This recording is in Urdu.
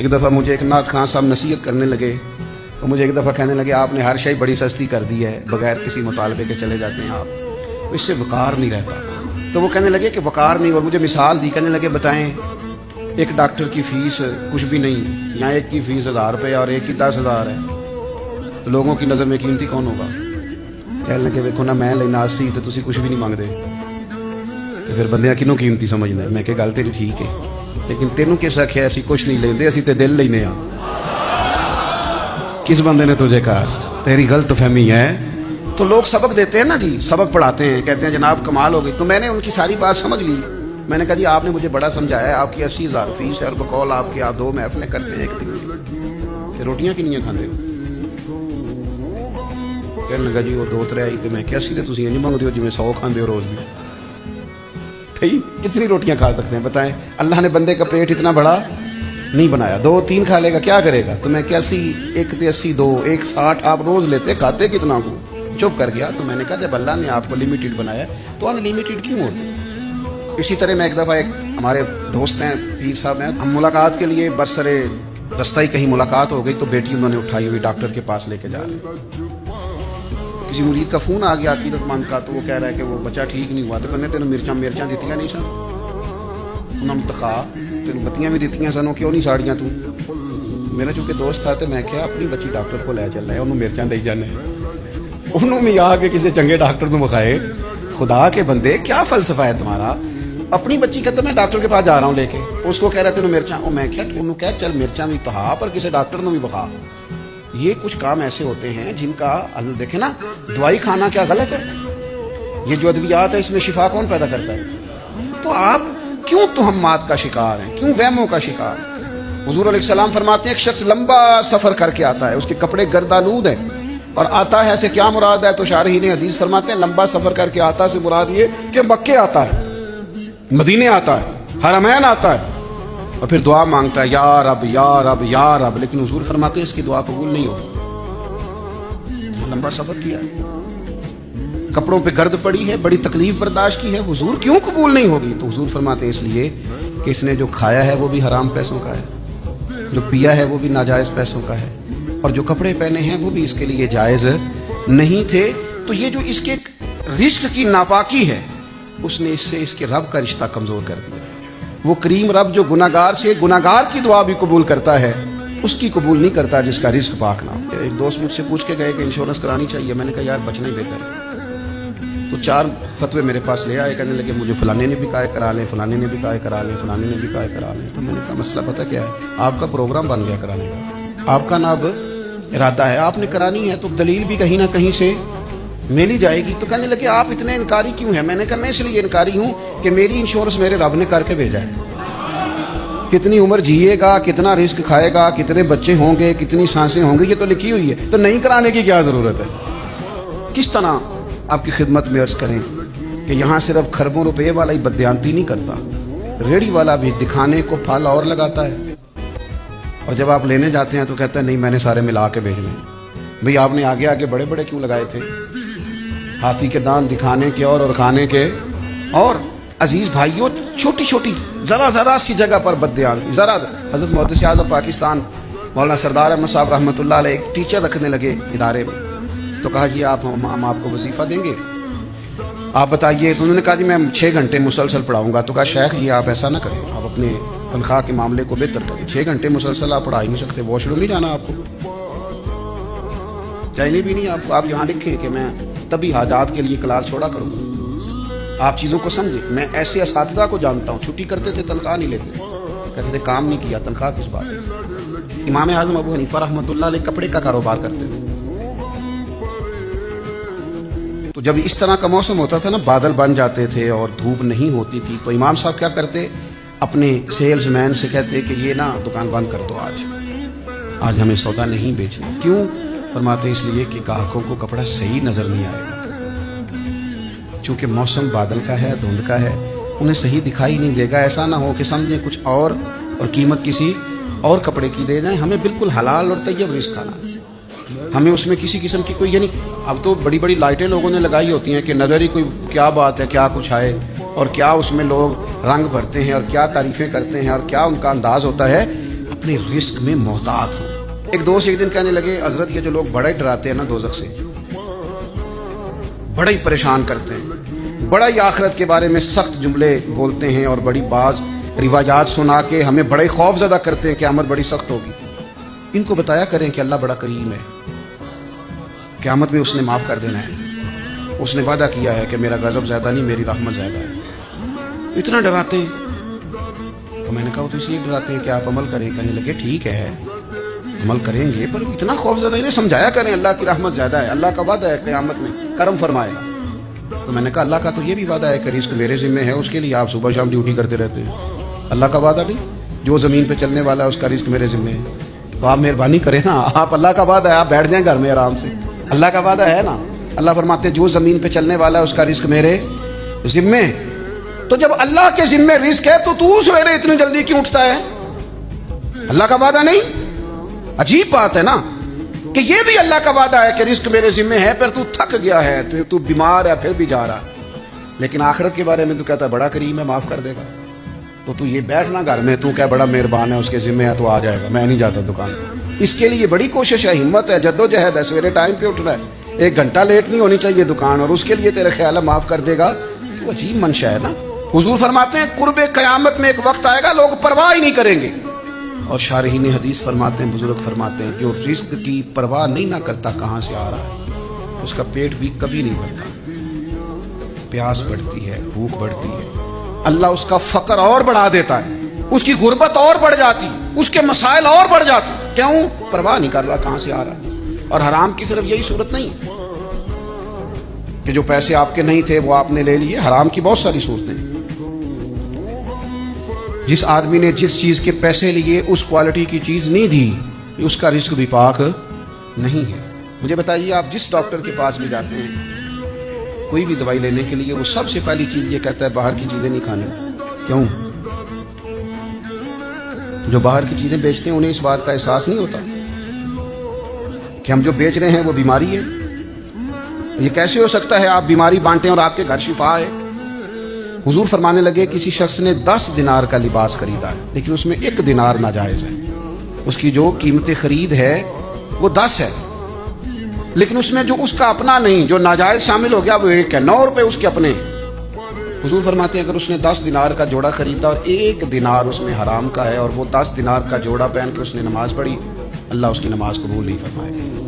ایک دفعہ مجھے ایک نعت خان صاحب نصیحت کرنے لگے، تو مجھے ایک دفعہ کہنے لگے آپ نے ہر شے بڑی سستی کر دی ہے، بغیر کسی مطالبے کے چلے جاتے ہیں آپ، اس سے وقار نہیں رہتا۔ تو وہ کہنے لگے کہ وقار نہیں، اور مجھے مثال دی، کہنے لگے بتائیں ایک ڈاکٹر کی فیس کچھ بھی نہیں، یہاں ایک کی فیس 1000 روپے اور ایک کی 10,000 ہے، تو لوگوں کی نظر میں قیمتی کون ہوگا؟ کہنے لگے ویکھو نا میں لینا 80 تو تسی کچھ بھی نہیں مانگتے، تو پھر بندیاں کنوں قیمتی سمجھنا ہے۔ میں کہ گل تیری ٹھیک ہے، لیکن تینوں کس آخیا اسی کچھ نہیں لیندے، اسی تے دل لینے ہاں۔ کس بندے نے تجھے کہا؟ تیری غلط فہمی ہے۔ تو لوگ سبق دیتے ہیں نا جی، سبق پڑھاتے ہیں، کہتے ہیں جناب کمال ہو گئی، تو میں نے ان کی ساری بات سمجھ لی۔ میں نے کہا جی آپ نے مجھے بڑا سمجھایا ہے، آپ کی 80,000 فیس ہے اور بقول آپ کی آپ 2 محفلیں کرتے ہیں ایک دن کی، روٹیاں کنیاں کھاندے ہو؟ کہنے لگا جی وہ 2-3 آئی، تو میں کہ 80 تو تسی نہیں منگتے ہو جی میں 100 کھاندے ہو روز دی۔ بھائی کتنی روٹیاں کھا سکتے ہیں بتائیں؟ اللہ نے بندے کا پیٹ اتنا بڑا نہیں بنایا، 2-3 کھا لے گا کیا کرے گا؟ تو میں کہ 80 ایک تے 80 2 1 60 آپ روز لیتے، کھاتے کتنا کو؟ چپ کر گیا۔ تو میں نے کہا جب اللہ نے آپ کو لمیٹڈ بنایا تو ان لمیٹڈ کیوں ہوتے؟ اسی طرح میں ایک دفعہ ایک ہمارے دوست ہیں پیر صاحب ہیں، ہم ملاقات کے لیے برسرے رستہ ہی کہیں ملاقات ہو گئی، تو بیٹی انہوں نے اٹھائی ہوئی ڈاکٹر کے پاس لے کے جا رہے ہیں۔ کسی مرید کا فون آ گیا عقیدت مند کا، تو وہ کہہ رہا ہے کہ وہ بچہ ٹھیک نہیں ہوا، تو کہنے تینوں مرچاں دیتیاں نہیں سن، انہوں نے تخا تینوں بتیاں بھی دیتیاں سن، کیوں نہیں ساڑیاں تو؟ میرا چونکہ دوست تھا تو میں کہا اپنی بچی ڈاکٹر کو لے چل رہا ہے، انہوں مرچاں دے جانے، انہوں میں آ کے کسی چنگے ڈاکٹر کو بخائے۔ خدا کے بندے کیا فلسفہ ہے تمہارا؟ اپنی بچی کہتا میں ڈاکٹر کے پاس جا رہا ہوں لے کے، اس کو کہہ رہا تینوں مرچاں، اور میں کہا انہوں کہا چل مرچاں بھی تہا پر کسی ڈاکٹر نے بھی بخا۔ یہ کچھ کام ایسے ہوتے ہیں جن کا اللہ دیکھیں نا، دوائی کھانا کیا غلط ہے؟ یہ جو ادویات ہے اس میں شفا کون پیدا کرتا ہے؟ تو آپ کیوں تہمات کا شکار ہیں، کیوں وہموں کا شکار ہیں؟ حضور علیہ السلام فرماتے ہیں ایک شخص لمبا سفر کر کے آتا ہے، اس کے کپڑے گردآلود ہیں، اور آتا ہے سے کیا مراد ہے؟ تو شارحین حدیث فرماتے ہیں لمبا سفر کر کے آتا سے مراد یہ کہ مکے آتا ہے، مدینے آتا ہے، حرمین آتا ہے، اور پھر دعا مانگتا ہے یا رب یا رب یا رب، لیکن حضور فرماتے ہیں اس کی دعا قبول نہیں ہوگی۔ لمبا سفر کیا ہے، کپڑوں پہ گرد پڑی ہے، بڑی تکلیف برداشت کی ہے، حضور کیوں قبول نہیں ہوگی؟ تو حضور فرماتے ہیں اس لیے کہ اس نے جو کھایا ہے وہ بھی حرام پیسوں کا ہے، جو پیا ہے وہ بھی ناجائز پیسوں کا ہے، اور جو کپڑے پہنے ہیں وہ بھی اس کے لیے جائز نہیں تھے۔ تو یہ جو اس کے رزق کی ناپاکی ہے، اس نے اس سے اس کے رب کا رشتہ کمزور کر دیا۔ وہ کریم رب جو گناہگار سے گناہگار کی دعا بھی قبول کرتا ہے، اس کی قبول نہیں کرتا جس کا رزق پاک نہ ہو۔ ایک دوست مجھ سے پوچھ کے گئے کہ انشورنس کرانی چاہیے، میں نے کہا یار بچنا ہی بہتر ہے۔ تو 4 فتوے میرے پاس لے آئے، کہنے لگے مجھے فلانے نے بھی کہا کرا لیں، فلانے نے بھی کہا کرا لیں، فلانے نے بھی کہا کرا لیں۔ تو میں نے کہا مسئلہ پتہ کیا ہے؟ آپ کا پروگرام بن گیا کرانے کا، آپ کا نا اب ارادہ ہے، آپ نے کرانی ہے، تو دلیل بھی کہیں نہ کہیں سے مل ہی جائے گی۔ تو کہنے لگے آپ اتنے انکاری کیوں ہیں؟ میں نے کہا میں اس لیے انکاری ہوں کہ میری انشورنس میرے رب نے کر کے بھیجا ہے، کتنی عمر جیے گا، کتنا رزق کھائے گا، کتنے بچے ہوں گے، کتنی سانسیں ہوں گی، یہ تو لکھی ہوئی ہے، تو نہیں کرانے کی کیا ضرورت ہے؟ کس طرح آپ کی خدمت میں عرض کریں کہ یہاں صرف کھربوں روپے والا ہی بددیانتی نہیں کرتا، ریڑھی والا بھی دکھانے کو پھل اور لگاتا ہے، اور جب آپ لینے جاتے ہیں تو کہتا ہے نہیں میں نے سارے ملا کے بھیجنے ہیں۔ بھئی آپ نے آگے آگے بڑے بڑے کیوں لگائے تھے؟ ہاتھی کے دان دکھانے کے اور کھانے کے اور۔ عزیز بھائیوں چھوٹی چھوٹی ذرا سی جگہ پر بددیانتی، ذرا حضرت محدث اعظم پاکستان مولانا سردار احمد صاحب رحمۃ اللہ علیہ ایک ٹیچر رکھنے لگے ادارے میں، تو کہا جی ہم آپ کو وظیفہ دیں گے، آپ بتائیے۔ تو انہوں نے کہا جی میں 6 گھنٹے مسلسل پڑھاؤں گا۔ تو کہا شیخ یہ آپ ایسا نہ کریں، آپ اپنے تنخواہ کے معاملے کو بہتر کریں، 6 گھنٹے مسلسل آپ پڑھا ہی نہیں سکتے، واش روم نہیں جانا آپ کو، چاہیے بھی نہیں آپ کو، آپ یہاں لکھیں کہ میں تبھی حاجات کے لیے کلاس چھوڑا کروں گا۔ آپ چیزوں کو سمجھیں، میں ایسے اساتذہ کو جانتا ہوں چھٹی کرتے تھے تنخواہ نہیں لیتے، کہتے تھے کام نہیں کیا تنخواہ کس بات ہے۔ امام اعظم ابو حنیفہ رحمۃ اللہ علیہ کپڑے کا کاروبار کرتے تھے، تو جب اس طرح کا موسم ہوتا تھا نا، بادل بن جاتے تھے اور دھوپ نہیں ہوتی تھی، تو امام صاحب کیا کرتے، اپنے سیلز مین سے کہتے کہ یہ نا دکان بند کر دو، آج ہمیں سودا نہیں بیچنا۔ کیوں؟ فرماتے اس لیے کہ گاہکوں کو کپڑا صحیح نظر نہیں آئے گا، چونکہ موسم بادل کا ہے، دھند کا ہے، انہیں صحیح دکھائی نہیں دے گا، ایسا نہ ہو کہ سمجھیں کچھ اور قیمت کسی اور کپڑے کی دے جائیں۔ ہمیں بالکل حلال اور طیب رزق کھانا ہے، ہمیں اس میں کسی قسم کی کوئی، یعنی اب تو بڑی بڑی لائٹیں لوگوں نے لگائی ہوتی ہیں کہ نظر ہی کوئی کیا بات ہے، کیا کچھ آئے، اور کیا اس میں لوگ رنگ بھرتے ہیں اور کیا تعریفیں کرتے ہیں اور کیا ان کا انداز ہوتا ہے۔ اپنے رزق میں محتاط ہو. ایک دوست ایک دن کہنے لگے حضرت یہ جو لوگ بڑا ہی ڈراتے ہیں نا دوزخ سے, بڑا ہی پریشان کرتے ہیں, بڑا ہی آخرت کے بارے میں سخت جملے بولتے ہیں اور بڑی بعض روایات سنا کے ہمیں بڑے خوف زدہ کرتے ہیں کہ قیامت بڑی سخت ہوگی, ان کو بتایا کریں کہ اللہ بڑا کریم ہے, قیامت میں اس نے معاف کر دینا ہے, اس نے وعدہ کیا ہے کہ میرا غضب زیادہ نہیں میری رحمت زیادہ ہے. اتنا ڈراتے ہیں. تو میں نے کہا وہ تو اس لیے ڈراتے ہیں کہ آپ عمل کریں. کہنے لگے ٹھیک ہے عمل کریں گے, پر اتنا خوف زدہ انہیں سمجھایا کریں اللہ کی رحمت زیادہ ہے, اللہ کا وعدہ ہے قیامت میں کرم فرمائے گا. تو میں نے کہا اللہ کا تو یہ بھی وعدہ ہے کہ رزق میرے ذمہ ہے, اس کے لیے آپ صبح شام ڈیوٹی کرتے رہتے ہیں. اللہ کا وعدہ نہیں, جو زمین پہ چلنے والا ہے اس کا رزق میرے ذمہ ہے. تو آپ مہربانی کریں نا, آپ اللہ کا وعدہ ہے آپ بیٹھ جائیں گھر میں آرام سے, اللہ کا وعدہ ہے نا. اللہ فرماتے ہیں جو زمین پہ چلنے والا ہے اس کا رزق میرے ذمہ. تو جب اللہ کے ذمہ رزق ہے تو سویرے اتنی جلدی کیوں اٹھتا ہے؟ اللہ کا وعدہ نہیں؟ عجیب بات ہے نا کہ یہ بھی اللہ کا وعدہ ہے کہ رزق میرے ذمہ ہے, پر تو تھک گیا ہے, تو بیمار ہے پھر بھی جا رہا, لیکن آخرت کے بارے میں تو کہتا ہے بڑا کریم ہے معاف کر دے گا. تو یہ بیٹھنا گھر میں, تو کیا بڑا مہربان ہے اس کے ذمہ ہے تو آ جائے گا, میں نہیں جاتا دکان پہ. اس کے لیے بڑی کوشش ہے, ہمت ہے, جدوجہد ہے, سویرے ٹائم پہ اٹھ رہا ہے, 1 گھنٹہ لیٹ نہیں ہونی چاہیے دکان, اور اس کے لیے تیرے خیال ہے معاف کر دے گا. تو عجیب منشا ہے نا. حضور فرماتے ہیں قرب قیامت میں ایک وقت آئے گا لوگ پرواہ ہی نہیں کریں گے. اور شارحین حدیث فرماتے ہیں, بزرگ فرماتے ہیں جو رزق کی پرواہ نہیں نہ کرتا کہاں سے آ رہا ہے, اس کا پیٹ بھی کبھی نہیں بھرتا, پیاس بڑھتی ہے, بھوک بڑھتی ہے, اللہ اس کا فقر اور بڑھا دیتا ہے, اس کی غربت اور بڑھ جاتی, اس کے مسائل اور بڑھ جاتے. کیوں؟ پرواہ نہیں کر رہا کہاں سے آ رہا ہے. اور حرام کی صرف یہی صورت نہیں کہ جو پیسے آپ کے نہیں تھے وہ آپ نے لے لیے, حرام کی بہت ساری صورتیں. جس آدمی نے جس چیز کے پیسے لیے اس کوالٹی کی چیز نہیں دی, اس کا رزق بھی پاک نہیں ہے. مجھے بتائیے آپ جس ڈاکٹر کے پاس بھی جاتے ہیں کوئی بھی دوائی لینے کے لیے, وہ سب سے پہلی چیز یہ کہتا ہے باہر کی چیزیں نہیں کھانی. کیوں؟ جو باہر کی چیزیں بیچتے ہیں انہیں اس بات کا احساس نہیں ہوتا کہ ہم جو بیچ رہے ہیں وہ بیماری ہے. یہ کیسے ہو سکتا ہے آپ بیماری بانٹیں اور آپ کے گھر شفا ہے؟ حضور فرمانے لگے کسی شخص نے 10 دینار کا لباس خریدا ہے, لیکن اس میں 1 دینار ناجائز ہے. اس کی جو قیمت خرید ہے وہ 10 ہے, لیکن اس میں جو اس کا اپنا نہیں, جو ناجائز شامل ہو گیا وہ 1 ہے. 9 روپے اس کے اپنے. حضور فرماتے ہیں اگر اس نے 10 دینار کا جوڑا خریدا اور 1 دینار اس میں حرام کا ہے, اور وہ 10 دینار کا جوڑا پہن کے اس نے نماز پڑھی, اللہ اس کی نماز قبول نہیں فرمائے گا.